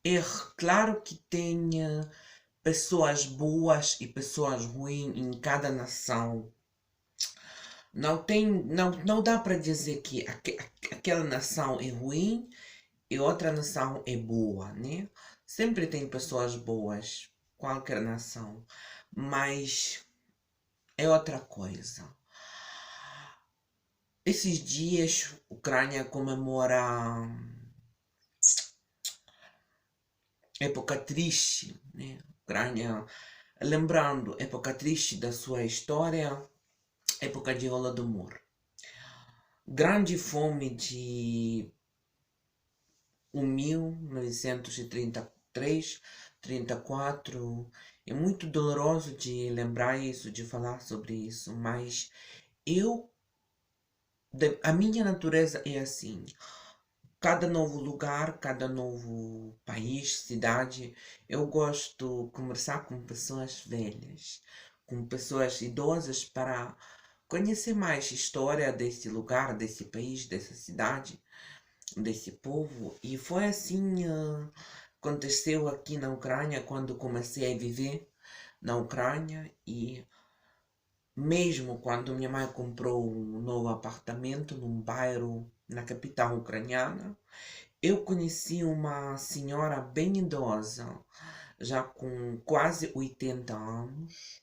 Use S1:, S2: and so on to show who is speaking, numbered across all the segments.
S1: É claro que tem pessoas boas e pessoas ruins em cada nação. Não dá para dizer que aquela nação é ruim e outra nação é boa, né? Sempre tem pessoas boas, qualquer nação, mas é outra coisa. Esses dias, a Ucrânia comemora época triste, né? Ucrânia, lembrando, época triste da sua história, época de Holodomor. Grande fome de 1933, 34. É muito doloroso de lembrar isso, de falar sobre isso, mas eu, a minha natureza é assim. Cada novo lugar, cada novo país, cidade, eu gosto de conversar com pessoas velhas, com pessoas idosas para conhecer mais história desse lugar, desse país, dessa cidade, desse povo. E foi assim, aconteceu aqui na Ucrânia quando comecei a viver na Ucrânia e mesmo quando minha mãe comprou um novo apartamento num bairro na capital ucraniana, eu conheci uma senhora bem idosa, já com quase 80 anos,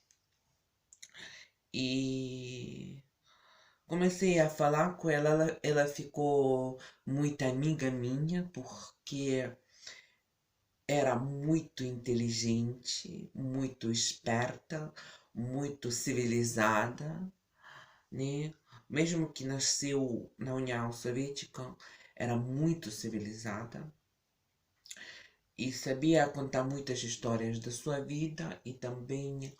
S1: e comecei a falar com ela. Ela ficou muito amiga minha, porque era muito inteligente, muito esperta, muito civilizada, né? Mesmo que nasceu na União Soviética, era muito civilizada e sabia contar muitas histórias da sua vida e também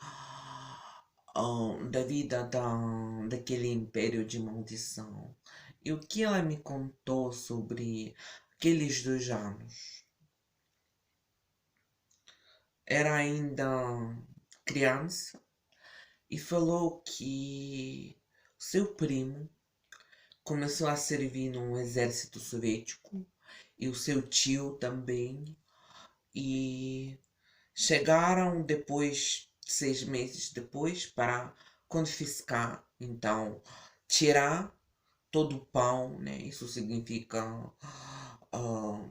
S1: da vida daquele império de maldição. E o que ela me contou sobre aqueles 2 anos? Era ainda criança e falou que seu primo começou a servir no exército soviético e o seu tio também, e chegaram depois, 6 meses depois, para confiscar, então tirar todo o pão, né? Isso significa ah,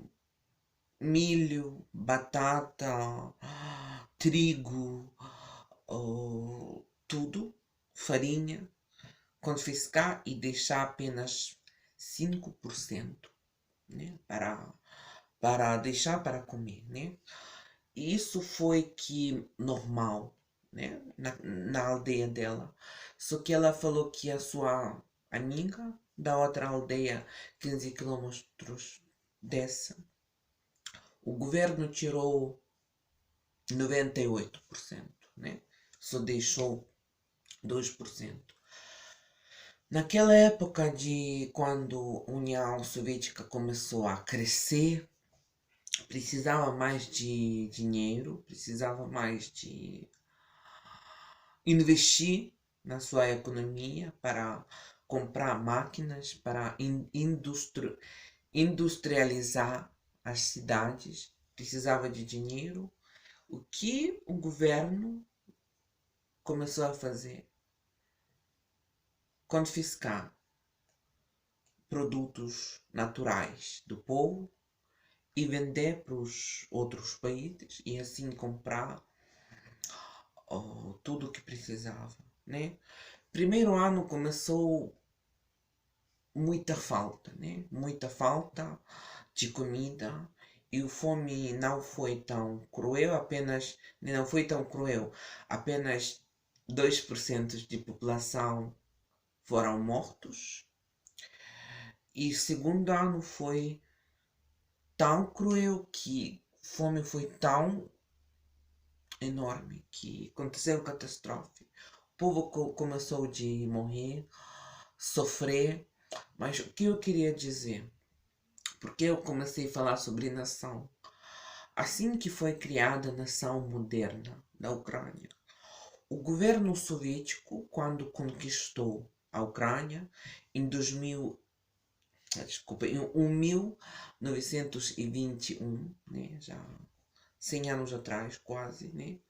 S1: milho, batata, trigo, tudo, farinha, confiscar e deixar apenas 5%, né? Para deixar para comer, né? E isso foi que normal, né? Na aldeia dela. Só que ela falou que a sua amiga da outra aldeia, 15 quilômetros dessa, o governo tirou 98%, né? Só deixou 2%. Naquela época de quando a União Soviética começou a crescer, precisava mais de dinheiro, precisava mais de investir na sua economia para comprar máquinas, para industrializar as cidades, precisava de dinheiro. O que o governo começou a fazer? Confiscar produtos naturais do povo e vender para os outros países e assim comprar tudo o que precisava, né? Primeiro ano começou muita falta, né? Muita falta de comida e o fome não foi tão cruel, não foi tão cruel, apenas 2% de população foram mortos. E o segundo ano foi tão cruel que a fome foi tão enorme que aconteceu catástrofe. O povo começou de morrer, sofrer. Mas o que eu queria dizer? Porque eu comecei a falar sobre nação. Assim que foi criada a nação moderna da Ucrânia, o governo soviético, quando conquistou a Ucrânia em desculpa, em 1921, né, já 100 anos atrás, quase, né,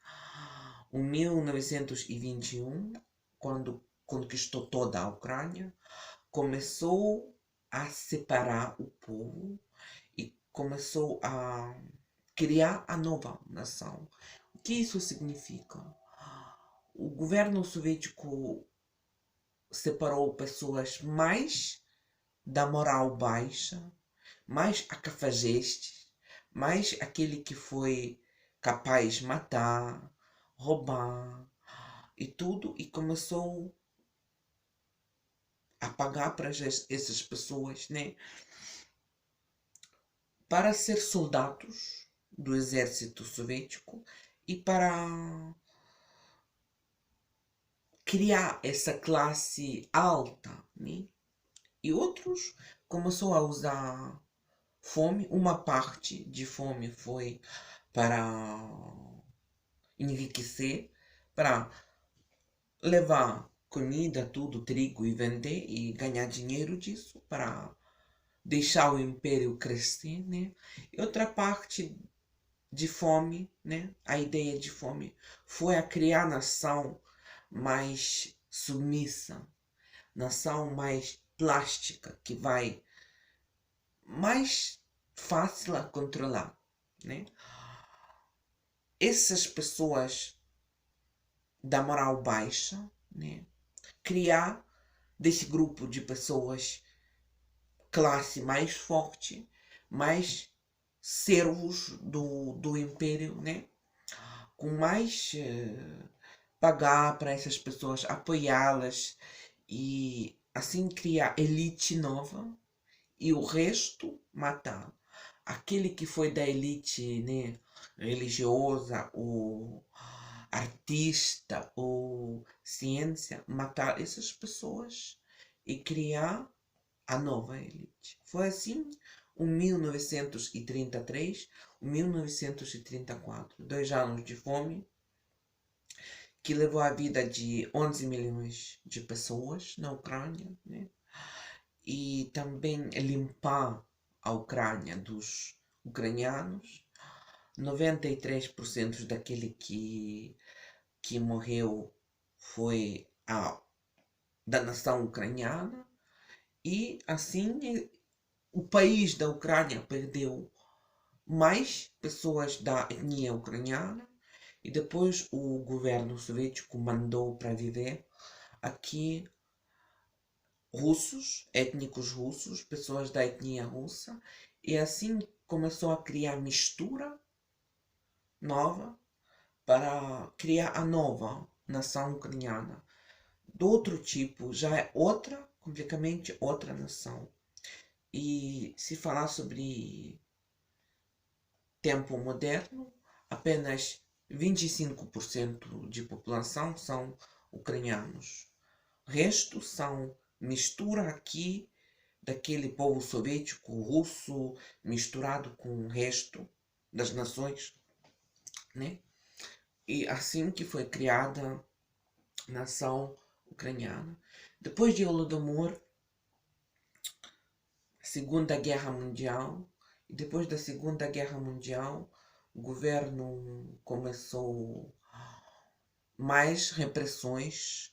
S1: em 1921, quando conquistou toda a Ucrânia, começou a separar o povo e começou a criar a nova nação. O que isso significa? O governo soviético separou pessoas mais da moral baixa, mais a cafajestes, mais aquele que foi capaz de matar, roubar e tudo, e começou a pagar para essas pessoas, né, para ser soldados do exército soviético e para criar essa classe alta, né? E outros começou a usar fome. Uma parte de fome foi para enriquecer, para levar comida, tudo, trigo e vender e ganhar dinheiro disso para deixar o império crescer, né? E outra parte de fome, né? A ideia de fome foi a criar nação mais submissa, nação mais plástica, que vai mais fácil a controlar, né? Essas pessoas da moral baixa, né? Criar desse grupo de pessoas classe mais forte, mais servos do império, né? Com mais pagar para essas pessoas, apoiá-las e assim criar elite nova e o resto matar. Aquele que foi da elite, né, religiosa, ou artista, ou ciência, matar essas pessoas e criar a nova elite. Foi assim em 1933, 1934, 2 anos de fome que levou à vida de 11 milhões de pessoas na Ucrânia, né? E também limpar a Ucrânia dos ucranianos. 93% daquele que morreu foi da nação ucraniana. E assim o país da Ucrânia perdeu mais pessoas da etnia ucraniana e depois o governo soviético mandou para viver aqui russos, étnicos russos, pessoas da etnia russa, e assim começou a criar mistura nova para criar a nova nação ucraniana. Do outro tipo, já é outra, completamente outra nação. E se falar sobre tempo moderno, apenas 25% de população são ucranianos. O resto são mistura aqui daquele povo soviético, russo, misturado com o resto das nações, né? E assim que foi criada a nação ucraniana. Depois de Holodomor, Segunda Guerra Mundial, e depois da Segunda Guerra Mundial, o governo começou mais repressões,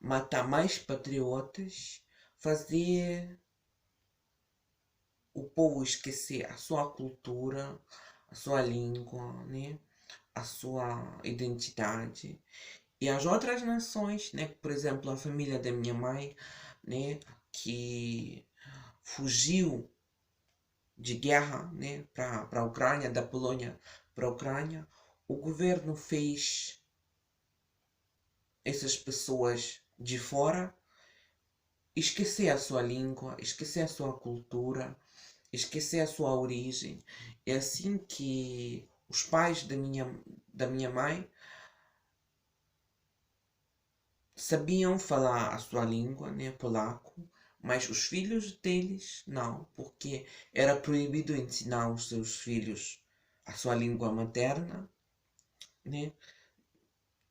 S1: matar mais patriotas, fazer o povo esquecer a sua cultura, a sua língua, né? A sua identidade. E as outras nações, né? Por exemplo, a família da minha mãe, né? Que fugiu de guerra, né? Para a Ucrânia, da Polônia para a Ucrânia. O governo fez essas pessoas de fora esquecer a sua língua, esquecer a sua cultura, esquecer a sua origem. É assim que os pais da minha mãe sabiam falar a sua língua, né, polaco, mas os filhos deles não, porque era proibido ensinar os seus filhos a sua língua materna, né?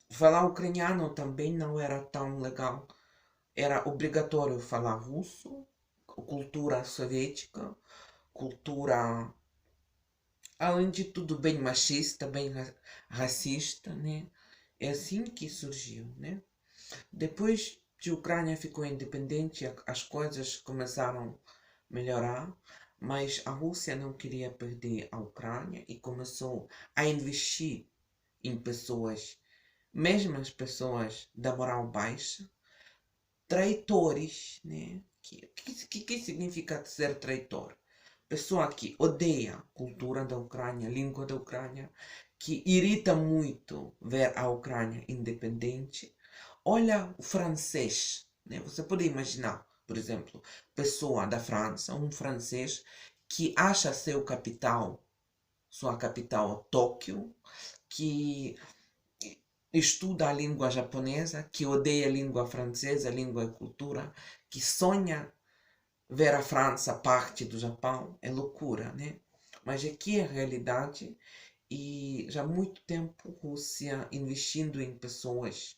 S1: Falar ucraniano também não era tão legal. Era obrigatório falar russo, cultura soviética, cultura, além de tudo, bem machista, bem racista, né? É assim que surgiu, né? Depois que a Ucrânia ficou independente, as coisas começaram a melhorar, mas a Rússia não queria perder a Ucrânia e começou a investir em pessoas, mesmo as pessoas da moral baixa, traidores, né? Que significa ser traidor? Pessoa que odeia a cultura da Ucrânia, a língua da Ucrânia, que irrita muito ver a Ucrânia independente. Olha o francês, né? Você pode imaginar, por exemplo, pessoa da França, um francês que acha sua capital Tóquio, que estuda a língua japonesa, que odeia a língua francesa, a língua e cultura, que sonha ver a França parte do Japão. É loucura, né? Mas aqui é a realidade e já há muito tempo a Rússia investindo em pessoas,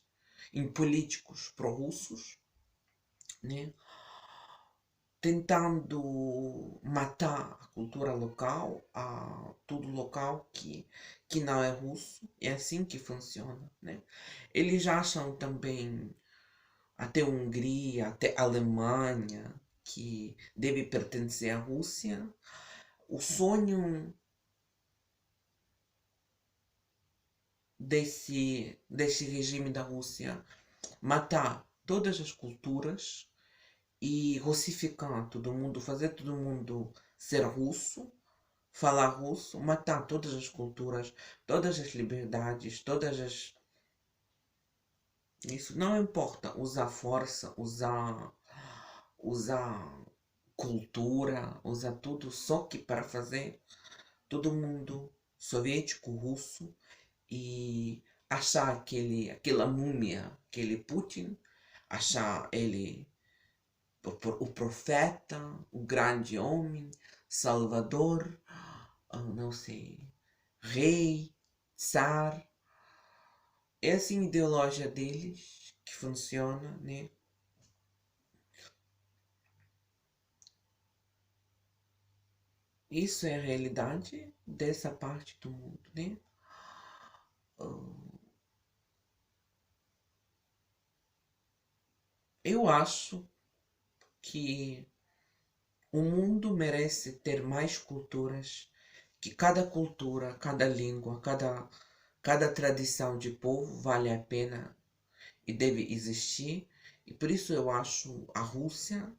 S1: em políticos pró-russos, né? Tentando matar a cultura local, tudo local que não é russo. É assim que funciona, né? Eles acham também até Hungria, até Alemanha, que deve pertencer à Rússia. O sonho desse regime da Rússia matar todas as culturas e russificar todo mundo, fazer todo mundo ser russo, falar russo, matar todas as culturas, todas as liberdades, todas as. Isso não importa usar força, usar cultura, usar tudo, só que para fazer todo mundo soviético, russo e achar aquela múmia, aquele Putin, achar ele o profeta, o grande homem, salvador, não sei, rei, tsar. É assim a ideologia deles que funciona, né? Isso é a realidade dessa parte do mundo, né? Eu acho que o mundo merece ter mais culturas, que cada cultura, cada língua, cada tradição de povo vale a pena e deve existir. E por isso eu acho a Rússia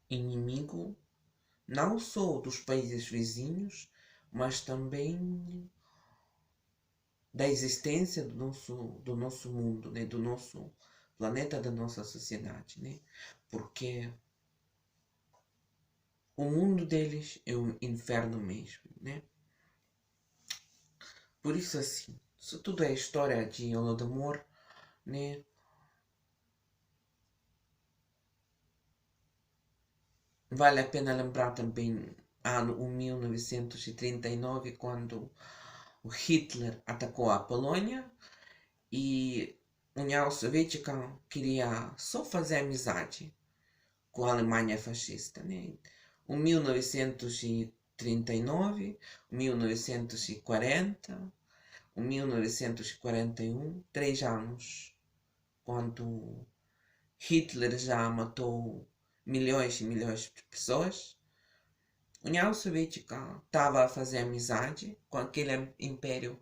S1: inimigo não só dos países vizinhos, mas também da existência do nosso mundo, né? Do nosso planeta, da nossa sociedade, né? Porque o mundo deles é um inferno mesmo, né? Por isso, assim, isso tudo é história de Holodomor, né? Vale a pena lembrar também ano 1939, quando o Hitler atacou a Polônia e a União Soviética queria só fazer amizade com a Alemanha fascista, né? Em 1939, 1940, 1941, 3 anos, quando Hitler já matou milhões e milhões de pessoas. A União Soviética estava a fazer amizade com aquele império,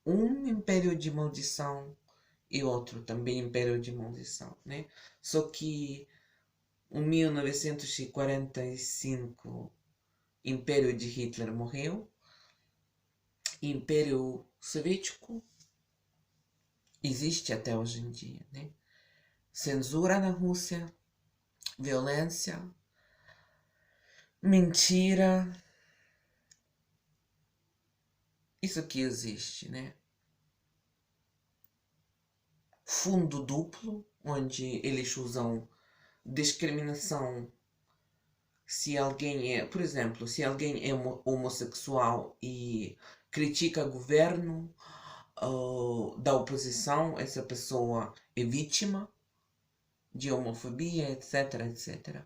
S1: um império de maldição e outro também império de maldição, né? Só que em 1945, Império de Hitler morreu, Império Soviético existe até hoje em dia, né? Censura na Rússia, violência, mentira, isso que existe, né? Fundo duplo, onde eles usam discriminação. Se alguém é, por exemplo, se alguém é homossexual e critica o governo da oposição, essa pessoa é vítima de homofobia, etc, etc.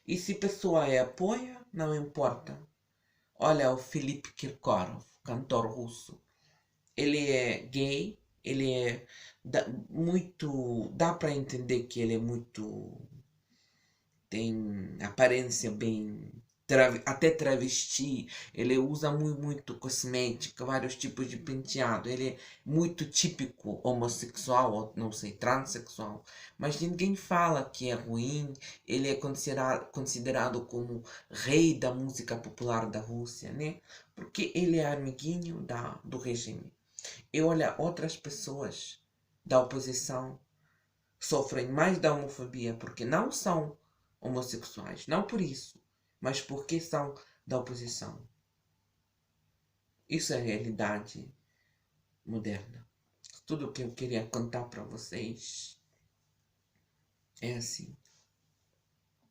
S1: E se a pessoa apoia, não importa. Olha o Filipe Kirkorov, cantor russo. Ele é gay, ele é muito. Dá para entender que ele é muito. Tem aparência bem. Até travesti. Ele usa muito cosmética, vários tipos de penteado. Ele é muito típico homossexual, ou não sei, transexual. Mas ninguém fala que é ruim. Ele é considerado como rei da música popular da Rússia, né? Porque ele é amiguinho do regime. E olha, outras pessoas da oposição sofrem mais da homofobia porque não são homossexuais. Não por isso, mas porque são da oposição. Isso é a realidade moderna. Tudo o que eu queria contar para vocês é assim.